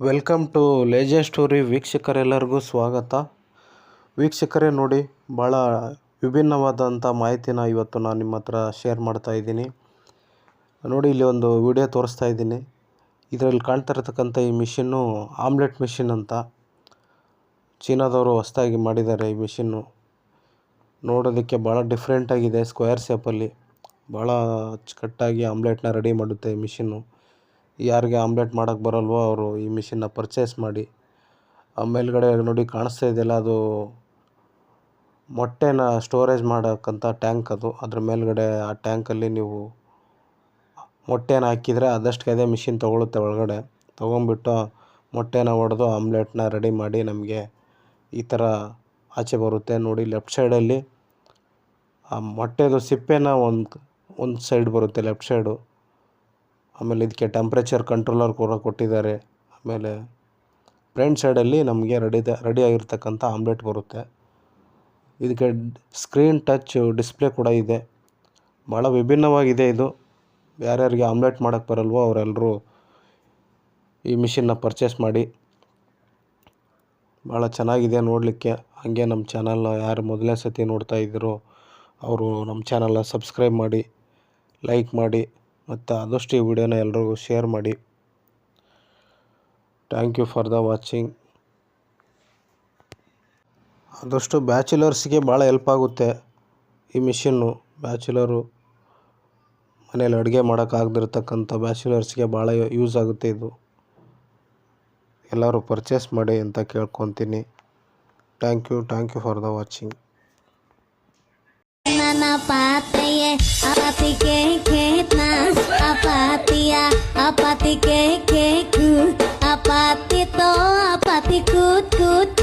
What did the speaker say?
Welcome to legend story. ವೀಕ್ಷಕರೆಲ್ಲರಿಗೂ ಸ್ವಾಗತ. ವೀಕ್ಷಕರೇ ನೋಡಿ, ಭಾಳ ವಿಭಿನ್ನವಾದಂಥ ಮಾಹಿತಿನ ಇವತ್ತು ನಾನು ನಿಮ್ಮ ಹತ್ರ ಶೇರ್ ಮಾಡ್ತಾ ಇದ್ದೀನಿ. ನೋಡಿ, ಇಲ್ಲಿ ಒಂದು ವಿಡಿಯೋ ತೋರಿಸ್ತಾ ಇದ್ದೀನಿ. ಇದರಲ್ಲಿ ಕಾಣ್ತಾ ಇರತಕ್ಕಂಥ ಈ ಮಿಷಿನ್ನು ಆಮ್ಲೆಟ್ ಮಿಷಿನ್ ಅಂತ. ಚೀನಾದವರು ಹೊಸದಾಗಿ ಮಾಡಿದ್ದಾರೆ ಈ ಮಿಷಿನ್ನು. ನೋಡೋದಕ್ಕೆ ಭಾಳ ಡಿಫ್ರೆಂಟಾಗಿದೆ. ಸ್ಕ್ವೇರ್ ಶೇಪಲ್ಲಿ ಭಾಳ ಅಚ್ಚುಕಟ್ಟಾಗಿ ಆಮ್ಲೆಟ್ನ ರೆಡಿ ಮಾಡುತ್ತೆ ಈ ಮಿಷಿನ್ನು. ಯಾರಿಗೆ ಆಮ್ಲೆಟ್ ಮಾಡೋಕ್ಕೆ ಬರಲ್ವೋ ಅವರು ಈ ಮಿಷಿನ್ನ ಪರ್ಚೇಸ್ ಮಾಡಿ. ಮೇಲ್ಗಡೆ ನೋಡಿ ಕಾಣಿಸ್ತಾ ಇದೆಯಲ್ಲ, ಅದು ಮೊಟ್ಟೆನ ಸ್ಟೋರೇಜ್ ಮಾಡೋಕ್ಕಂಥ ಟ್ಯಾಂಕ್ ಅದು. ಅದ್ರ ಮೇಲ್ಗಡೆ ಆ ಟ್ಯಾಂಕಲ್ಲಿ ನೀವು ಮೊಟ್ಟೆನ ಹಾಕಿದರೆ ಅದಷ್ಟಕ್ಕೆ ಅದೇ ಮಿಷಿನ್ ತೊಗೊಳುತ್ತೆ. ಒಳಗಡೆ ತೊಗೊಂಬಿಟ್ಟು ಮೊಟ್ಟೆನ ಒಡೆದು ಆಮ್ಲೆಟ್ನ ರೆಡಿ ಮಾಡಿ ನಮಗೆ ಈ ಥರ ಆಚೆ ಬರುತ್ತೆ. ನೋಡಿ, ಲೆಫ್ಟ್ ಸೈಡಲ್ಲಿ ಆ ಮೊಟ್ಟೆದು ಸಿಪ್ಪೆನ ಒಂದು ಸೈಡ್ ಬರುತ್ತೆ, ಲೆಫ್ಟ್ ಸೈಡು. ಆಮೇಲೆ ಇದಕ್ಕೆ ಟೆಂಪ್ರೇಚರ್ ಕಂಟ್ರೋಲರ್ ಕೂಡ ಕೊಟ್ಟಿದ್ದಾರೆ. ಆಮೇಲೆ ಫ್ರಂಟ್ ಸೈಡಲ್ಲಿ ನಮಗೆ ರೆಡಿ ಆಗಿರ್ತಕ್ಕಂಥ ಆಮ್ಲೆಟ್ ಬರುತ್ತೆ. ಇದಕ್ಕೆ ಸ್ಕ್ರೀನ್ ಟಚ್ ಡಿಸ್ಪ್ಲೇ ಕೂಡ ಇದೆ. ಭಾಳ ವಿಭಿನ್ನವಾಗಿದೆ ಇದು. ಯಾರ್ಯಾರಿಗೆ ಆಮ್ಲೆಟ್ ಮಾಡೋಕ್ಕೆ ಬರಲ್ವೋ ಅವರೆಲ್ಲರೂ ಈ ಮಿಷಿನ್ನ ಪರ್ಚೇಸ್ ಮಾಡಿ. ಭಾಳ ಚೆನ್ನಾಗಿದೆ ನೋಡಲಿಕ್ಕೆ. ಹಾಗೆ ನಮ್ಮ ಚಾನಲ್ನ ಯಾರು ಮೊದಲನೇ ಸತಿ ನೋಡ್ತಾ ಇದ್ದೀರೋ ಅವರು ನಮ್ಮ ಚಾನಲ್ನ ಸಬ್ಸ್ಕ್ರೈಬ್ ಮಾಡಿ, ಲೈಕ್ ಮಾಡಿ, ಮತ್ತು ಆದಷ್ಟು ಈ ವಿಡಿಯೋನ ಎಲ್ರಿಗೂ ಶೇರ್ ಮಾಡಿ. Thank you for the watching. ಆದಷ್ಟು ಬ್ಯಾಚುಲರ್ಸ್ಗೆ ಭಾಳ ಹೆಲ್ಪ್ ಆಗುತ್ತೆ ಈ ಮಿಷಿನ್ನು. ಬ್ಯಾಚುಲರು ಮನೇಲಿ ಅಡುಗೆ ಮಾಡೋಕ್ಕಾಗದಿರ್ತಕ್ಕಂಥ ಬ್ಯಾಚುಲರ್ಸ್ಗೆ ಭಾಳ ಯೂಸ್ ಆಗುತ್ತೆ ಇದು. ಎಲ್ಲರೂ ಪರ್ಚೇಸ್ ಮಾಡಿ ಅಂತ ಕೇಳ್ಕೊತೀನಿ. Thank you for the watching. ನನ್ನ ಪಾತ್ರೆಯೇ ಅಪಾತಿಗೆ ಖೇತ್ನ ಅಪಾತಿಯ ಅಪಾತಿಗೆ ಖೇಕು ಅಪಾತಿ ತೋ ಅಪಾತಿ ಕೂತ್ ಕೂತ್